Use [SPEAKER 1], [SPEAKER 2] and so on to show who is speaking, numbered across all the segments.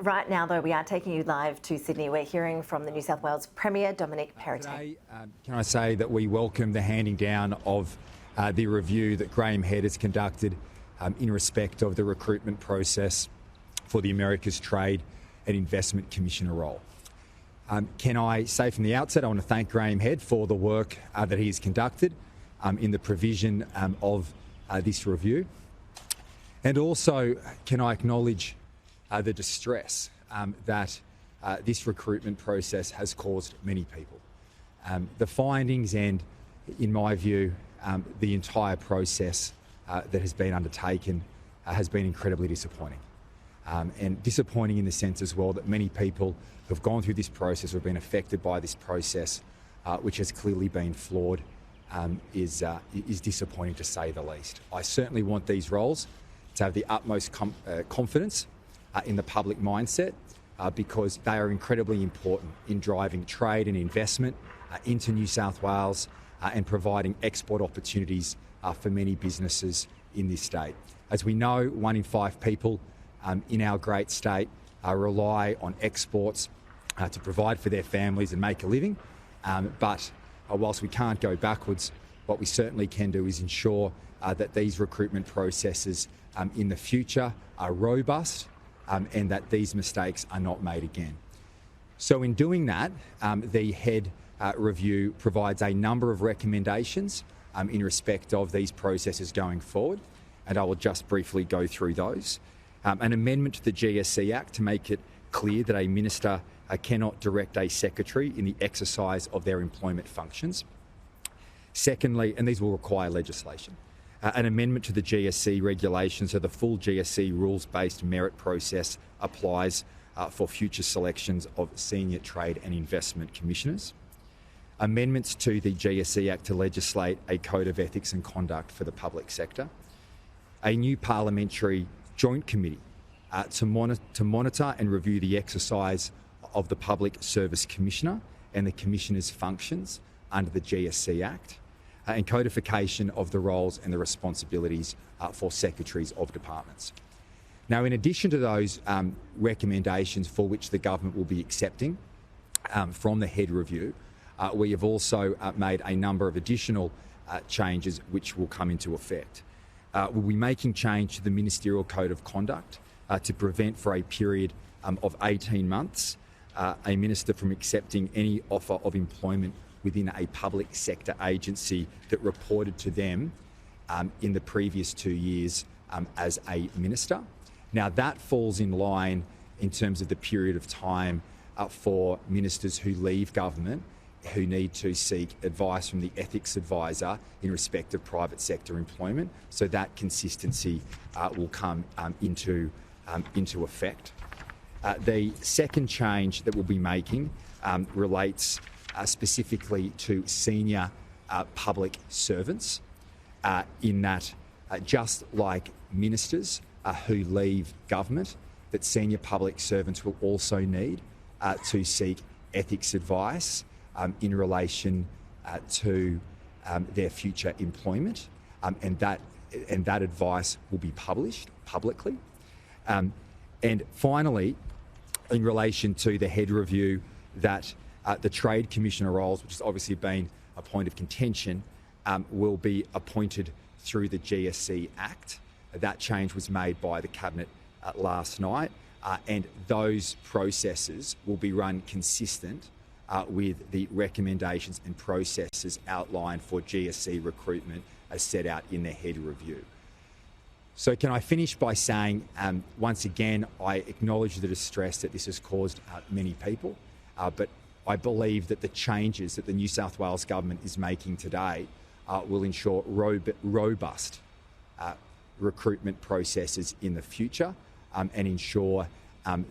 [SPEAKER 1] Right now, though, we are taking you live to Sydney. We're hearing from the New South Wales Premier Dominic Perrottet.
[SPEAKER 2] Today, can I say that we welcome the handing down of the review that Graeme Head has conducted in respect of the recruitment process for the Americas Trade and Investment Commissioner role. Can I say from the outset, I want to thank Graeme Head for the work that he has conducted in the provision of this review. And also, can I acknowledge the distress that this recruitment process has caused many people. The findings and, in my view, the entire process that has been undertaken has been incredibly disappointing. And disappointing in the sense as well that many people who have gone through this process or have been affected by this process, which has clearly been flawed, is disappointing to say the least. I certainly want these roles to have the utmost confidence in the public mindset because they are incredibly important in driving trade and investment into New South Wales and providing export opportunities for many businesses in this state. As we know, 1 in 5 people in our great state rely on exports to provide for their families and make a living. But whilst we can't go backwards, what we certainly can do is ensure that these recruitment processes in the future are robust and that these mistakes are not made again. So in doing that, the Head review provides a number of recommendations in respect of these processes going forward, and I will just briefly go through those. An amendment to the GSE Act to make it clear that a minister cannot direct a secretary in the exercise of their employment functions. Secondly, and these will require legislation, an amendment to the GSE regulations so the full GSE rules-based merit process applies for future selections of senior trade and investment commissioners. Amendments to the GSE Act to legislate a code of ethics and conduct for the public sector. A new parliamentary joint committee to monitor and review the exercise of the Public Service Commissioner and the Commissioner's functions under the GSE Act. And codification of the roles and the responsibilities for secretaries of departments. Now, in addition to those recommendations for which the government will be accepting from the Head review, we have also made a number of additional changes which will come into effect. We'll be making change to the Ministerial Code of Conduct to prevent for a period of 18 months a minister from accepting any offer of employment within a public sector agency that reported to them in the previous 2 years as a minister. Now that falls in line in terms of the period of time for ministers who leave government who need to seek advice from the ethics advisor in respect of private sector employment. So that consistency will come into effect. The second change that we'll be making relates specifically to senior public servants in that just like ministers who leave government, that senior public servants will also need to seek ethics advice in relation to their future employment, and that advice will be published publicly. And finally, in relation to the Head review, that the Trade Commissioner roles, which has obviously been a point of contention, will be appointed through the GSE Act. That change was made by the Cabinet last night, and those processes will be run consistent with the recommendations and processes outlined for GSE recruitment as set out in the Head review. So can I finish by saying, once again, I acknowledge the distress that this has caused many people, but I believe that the changes that the New South Wales government is making today will ensure robust recruitment processes in the future and ensure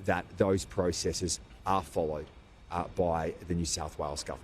[SPEAKER 2] that those processes are followed by the New South Wales government.